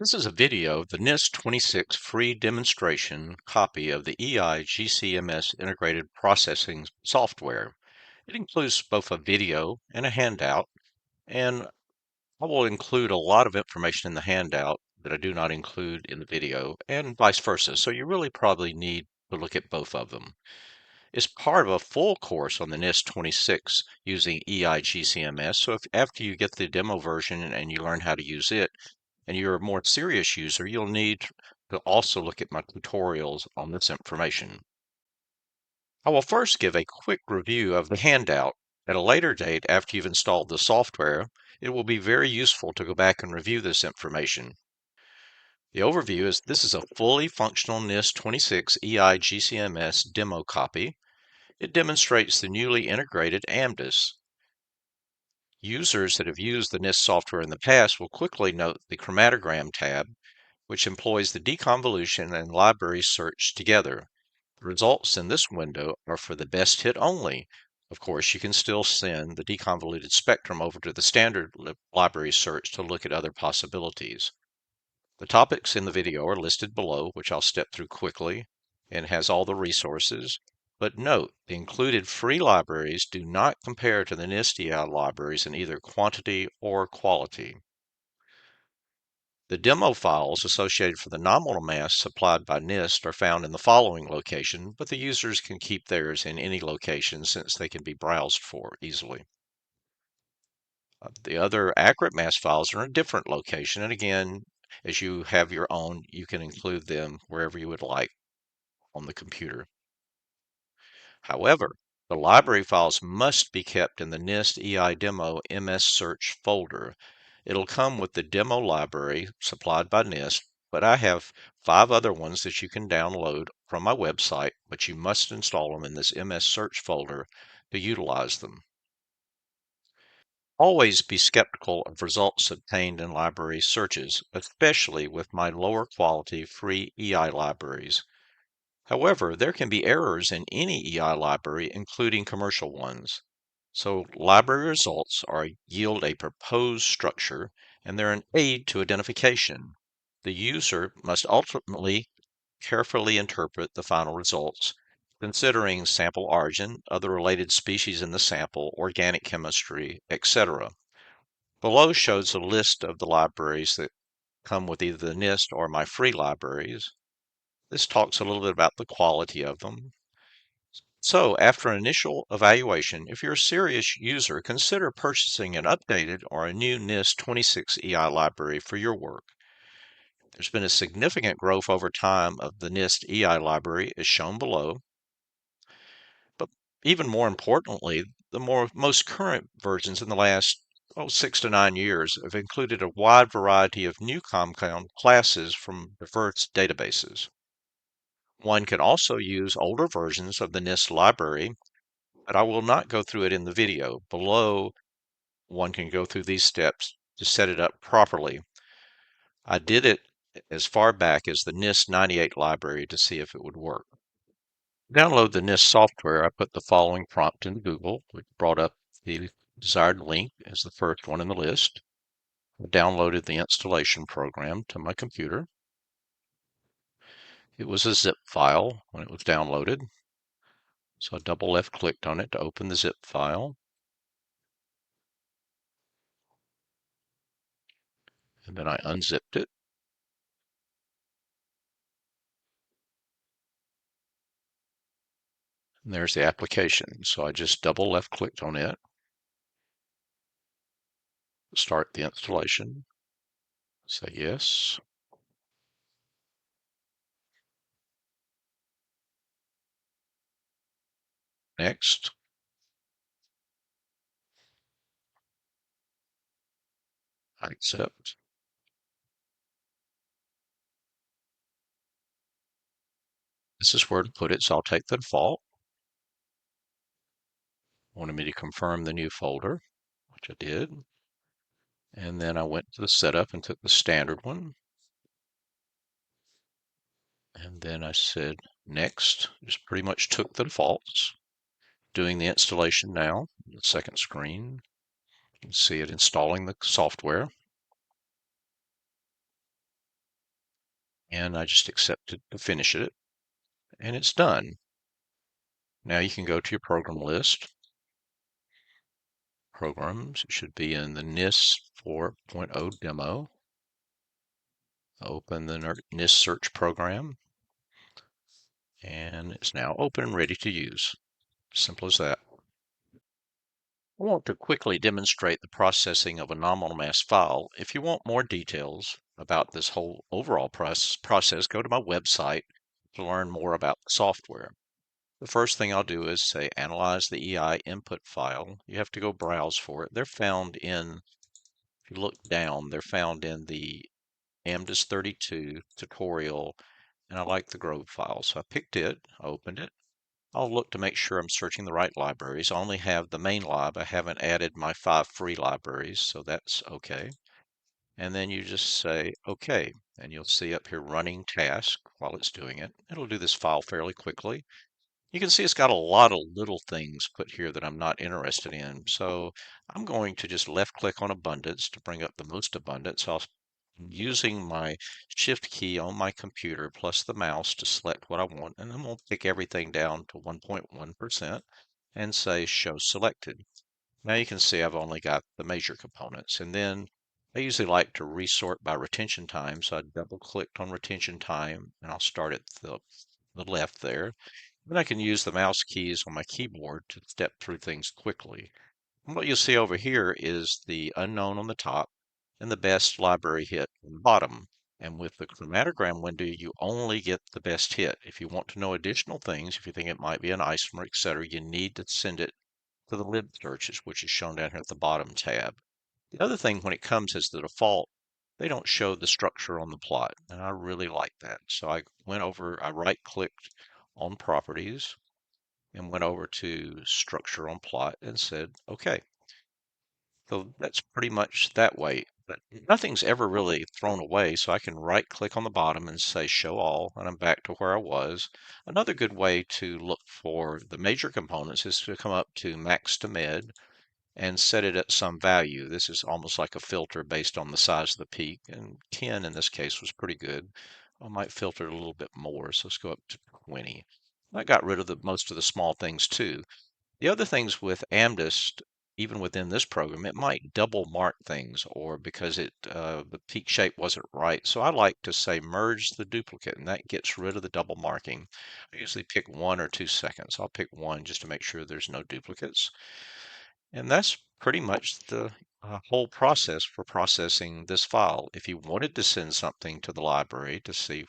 This is a video of the NIST26 free demonstration copy of the EI GC-MS integrated processing software. It includes both a video and a handout, and I will include a lot of information in the handout that I do not include in the video, and vice versa. So you really probably need to look at both of them. It's part of a full course on the NIST26 using EI GC-MS. So if after you get the demo version and you learn how to use it, and you're a more serious user, you'll need to also look at my tutorials on this information. I will first give a quick review of the handout. At a later date, after you've installed the software, it will be very useful to go back and review this information. The overview is this is a fully functional NIST26 EI GC-MS demo copy. It demonstrates the newly integrated AMDIS. Users that have used the NIST software in the past will quickly note the chromatogram tab, which employs the deconvolution and library search together. The results in this window are for the best hit only. Of course, you can still send the deconvoluted spectrum over to the standard library search to look at other possibilities. The topics in the video are listed below, which I'll step through quickly, and has all the resources. But note, the included free libraries do not compare to the NIST EI libraries in either quantity or quality. The demo files associated for the nominal mass supplied by NIST are found in the following location, but the users can keep theirs in any location since they can be browsed for easily. The other accurate mass files are in a different location, and again, as you have your own, you can include them wherever you would like on the computer. However, the library files must be kept in the NIST EI Demo MS Search folder. It'll come with the demo library supplied by NIST, but I have 5 other ones that you can download from my website, but you must install them in this MS Search folder to utilize them. Always be skeptical of results obtained in library searches, especially with my lower quality free EI libraries. However, there can be errors in any EI library, including commercial ones. So library results yield a proposed structure, and they're an aid to identification. The user must ultimately carefully interpret the final results, considering sample origin, other related species in the sample, organic chemistry, etc. Below shows a list of the libraries that come with either the NIST or my free libraries. This talks a little bit about the quality of them. So after an initial evaluation, if you're a serious user, consider purchasing an updated or a new NIST 26 EI library for your work. There's been a significant growth over time of the NIST EI library as shown below. But even more importantly, the most current versions in the last 6 to 9 years have included a wide variety of new compound classes from diverse databases. One can also use older versions of the NIST library, but I will not go through it in the video. Below, one can go through these steps to set it up properly. I did it as far back as the NIST 98 library to see if it would work. To download the NIST software, I put the following prompt into Google, which brought up the desired link as the first one in the list. I downloaded the installation program to my computer. It was a zip file when it was downloaded. So I double left clicked on it to open the zip file. And then I unzipped it. And there's the application. So I just double left clicked on it. Start the installation. Say yes. Next. I accept. This is where to put it, so I'll take the default. Wanted me to confirm the new folder, which I did. And then I went to the setup and took the standard one. And then I said next, just pretty much took the defaults. Doing the installation now, the second screen. You can see it installing the software. and I just accept it to finish it, and it's done. Now you can go to your program list, programs. It should be in the NIST 4.0 demo. Open the NIST search program, and it's now open and ready to use. Simple as that. I want to quickly demonstrate the processing of a nominal mass file. If you want more details about this whole overall process, go to my website to learn more about the software. The first thing I'll do is say analyze the EI input file. You have to go browse for it. They're found in, if you look down, they're found in the AMDIS 32 tutorial, and I like the Grove file. So I picked it, opened it. I'll look to make sure I'm searching the right libraries. I only have the main lib. I haven't added my 5 free libraries, so that's okay. And then you just say OK, and you'll see up here running task while it's doing it. It'll do this file fairly quickly. You can see it's got a lot of little things put here that I'm not interested in. So I'm going to just left click on abundance to bring up the most abundance. Using my shift key on my computer plus the mouse to select what I want, and then we'll pick everything down to 1.1% and say show selected. Now you can see I've only got the major components, and then I usually like to resort by retention time. So I double clicked on retention time and I'll start at the left there. Then I can use the mouse keys on my keyboard to step through things quickly. And what you'll see over here is the unknown on the top and the best library hit on the bottom. And with the chromatogram window, you only get the best hit. If you want to know additional things, if you think it might be an isomer, etc., you need to send it to the lib searches, which is shown down here at the bottom tab. The other thing, when it comes as the default, they don't show the structure on the plot, and I really like that. So I went over, I right-clicked on properties and went over to structure on plot and said, okay. So that's pretty much that way. But nothing's ever really thrown away, so I can right click on the bottom and say show all, and I'm back to where I was. Another good way to look for the major components is to come up to max to med and set it at some value. This is almost like a filter based on the size of the peak, and 10 in this case was pretty good. I might filter it a little bit more, so let's go up to 20. I got rid of most of the small things too. The other things with AMDIS, even within this program, it might double mark things, or because the peak shape wasn't right. So I like to say merge the duplicate, and that gets rid of the double marking. I usually pick 1 or 2 seconds. I'll pick 1 just to make sure there's no duplicates. And that's pretty much the whole process for processing this file. If you wanted to send something to the library to see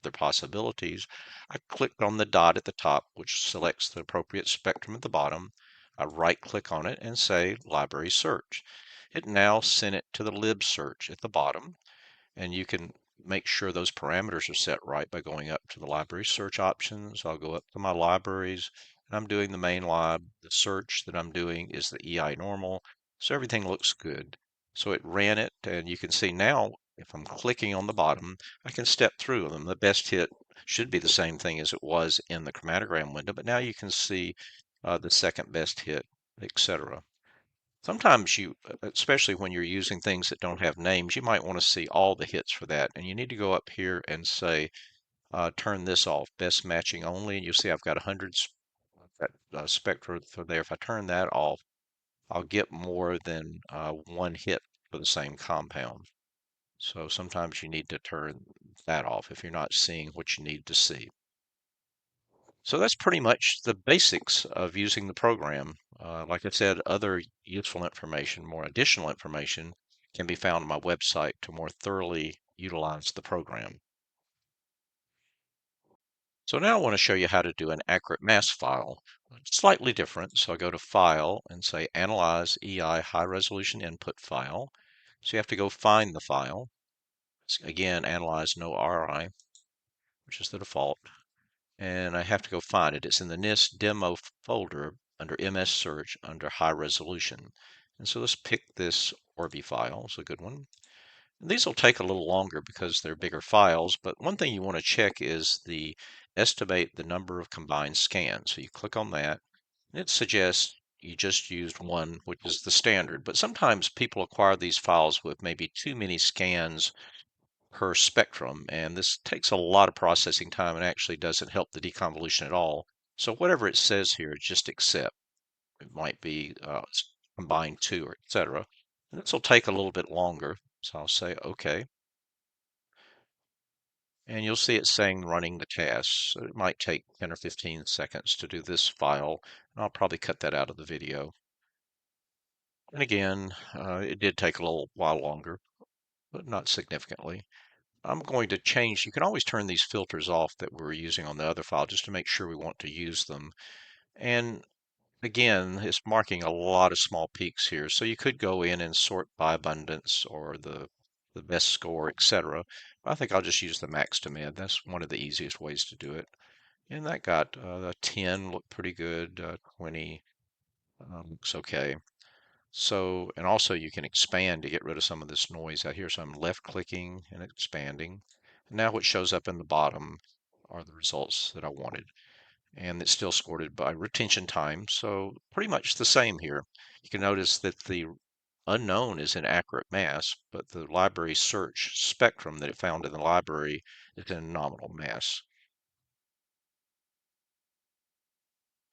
the possibilities, I clicked on the dot at the top, which selects the appropriate spectrum at the bottom. I right click on it and say library search. It now sent it to the lib search at the bottom, and you can make sure those parameters are set right by going up to the library search options. I'll go up to my libraries, and I'm doing the main lib. The search that I'm doing is the EI normal, so everything looks good. So it ran it, and you can see now if I'm clicking on the bottom, I can step through them. The best hit should be the same thing as it was in the chromatogram window, but now you can see the second best hit, etc. Sometimes especially when you're using things that don't have names, you might want to see all the hits for that. And you need to go up here and say, turn this off, best matching only. And you'll see I've got 100 spectra for there. If I turn that off, I'll get more than one hit for the same compound. So sometimes you need to turn that off if you're not seeing what you need to see. So that's pretty much the basics of using the program. Like I said, other useful information, more additional information can be found on my website to more thoroughly utilize the program. So now I want to show you how to do an accurate mass file. Slightly different. So I go to File and say Analyze EI High Resolution Input File. So you have to go find the file. Again, Analyze No RI, which is the default. And I have to go find it. It's in the NIST demo folder under MS Search under High Resolution. And so let's pick this Orbi file. It's a good one. And these will take a little longer because they're bigger files, but one thing you want to check is the estimate the number of combined scans. So you click on that, and it suggests you just used one, which is the standard. But sometimes people acquire these files with maybe too many scans per spectrum, and this takes a lot of processing time and actually doesn't help the deconvolution at all. So whatever it says here, just accept. It might be combine two or etc. And this will take a little bit longer. So I'll say OK. And you'll see it saying running the task. So it might take 10 or 15 seconds to do this file. And I'll probably cut that out of the video. And again, it did take a little while longer, but not significantly. I'm going to change. You can always turn these filters off that we're using on the other file just to make sure we want to use them. And again, it's marking a lot of small peaks here. So you could go in and sort by abundance or the best score, etc. I think I'll just use the max to min. That's one of the easiest ways to do it. And that got the 10 looked pretty good, 20 looks okay. So, and also you can expand to get rid of some of this noise out here. So I'm left clicking and expanding. And now what shows up in the bottom are the results that I wanted. And it's still scored by retention time. So pretty much the same here. You can notice that the unknown is in accurate mass, but the library search spectrum that it found in the library is in nominal mass.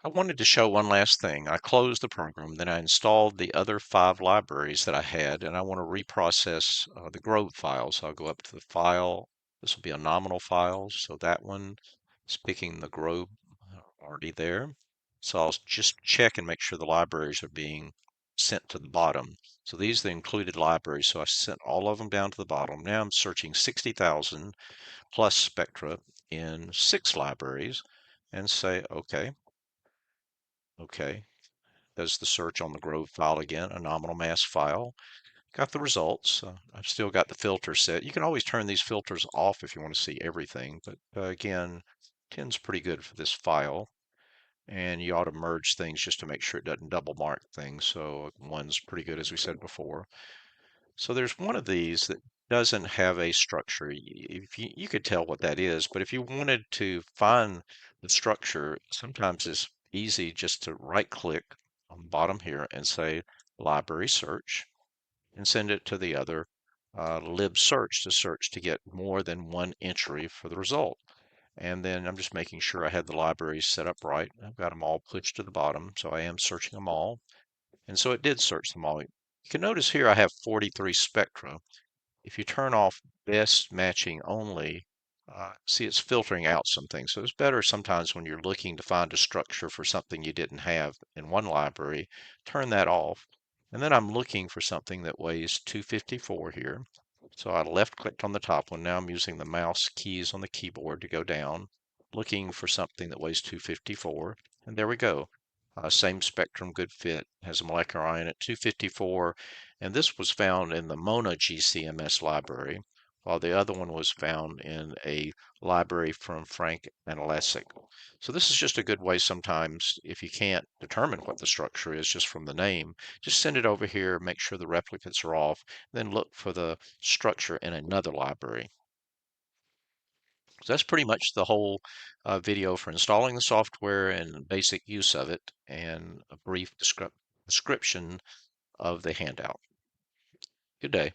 I wanted to show one last thing. I closed the program, then I installed the other 5 libraries that I had, and I want to reprocess the Grove files. So I'll go up to the file. This will be a nominal file, so that one is picking the Grove already there. So I'll just check and make sure the libraries are being sent to the bottom. So these are the included libraries, so I sent all of them down to the bottom. Now I'm searching 60,000 plus spectra in 6 libraries and say, okay. Okay, does the search on the Grove file again, a nominal mass file. Got the results. I've still got the filter set. You can always turn these filters off if you want to see everything, but again, 10's pretty good for this file. And you ought to merge things just to make sure it doesn't double mark things. So 1's pretty good, as we said before. So there's one of these that doesn't have a structure. If you could tell what that is, but if you wanted to find the structure, sometimes it's easy just to right click on the bottom here and say library search and send it to the other lib search to get more than one entry for the result. And then I'm just making sure I had the libraries set up right. I've got them all pushed to the bottom, so I am searching them all. And so it did search them all. You can notice here I have 43 spectra. If you turn off best matching only, see it's filtering out some things. So it's better sometimes when you're looking to find a structure for something you didn't have in one library, turn that off. And then I'm looking for something that weighs 254 here. So I left clicked on the top one. Now I'm using the mouse keys on the keyboard to go down, looking for something that weighs 254. And there we go. Same spectrum, good fit, has a molecular ion at 254. And this was found in the MONA GC-MS library, while the other one was found in a library from Frank Analesic. So this is just a good way sometimes, if you can't determine what the structure is just from the name, just send it over here, make sure the replicates are off, then look for the structure in another library. So that's pretty much the whole video for installing the software and basic use of it, and a brief description of the handout. Good day.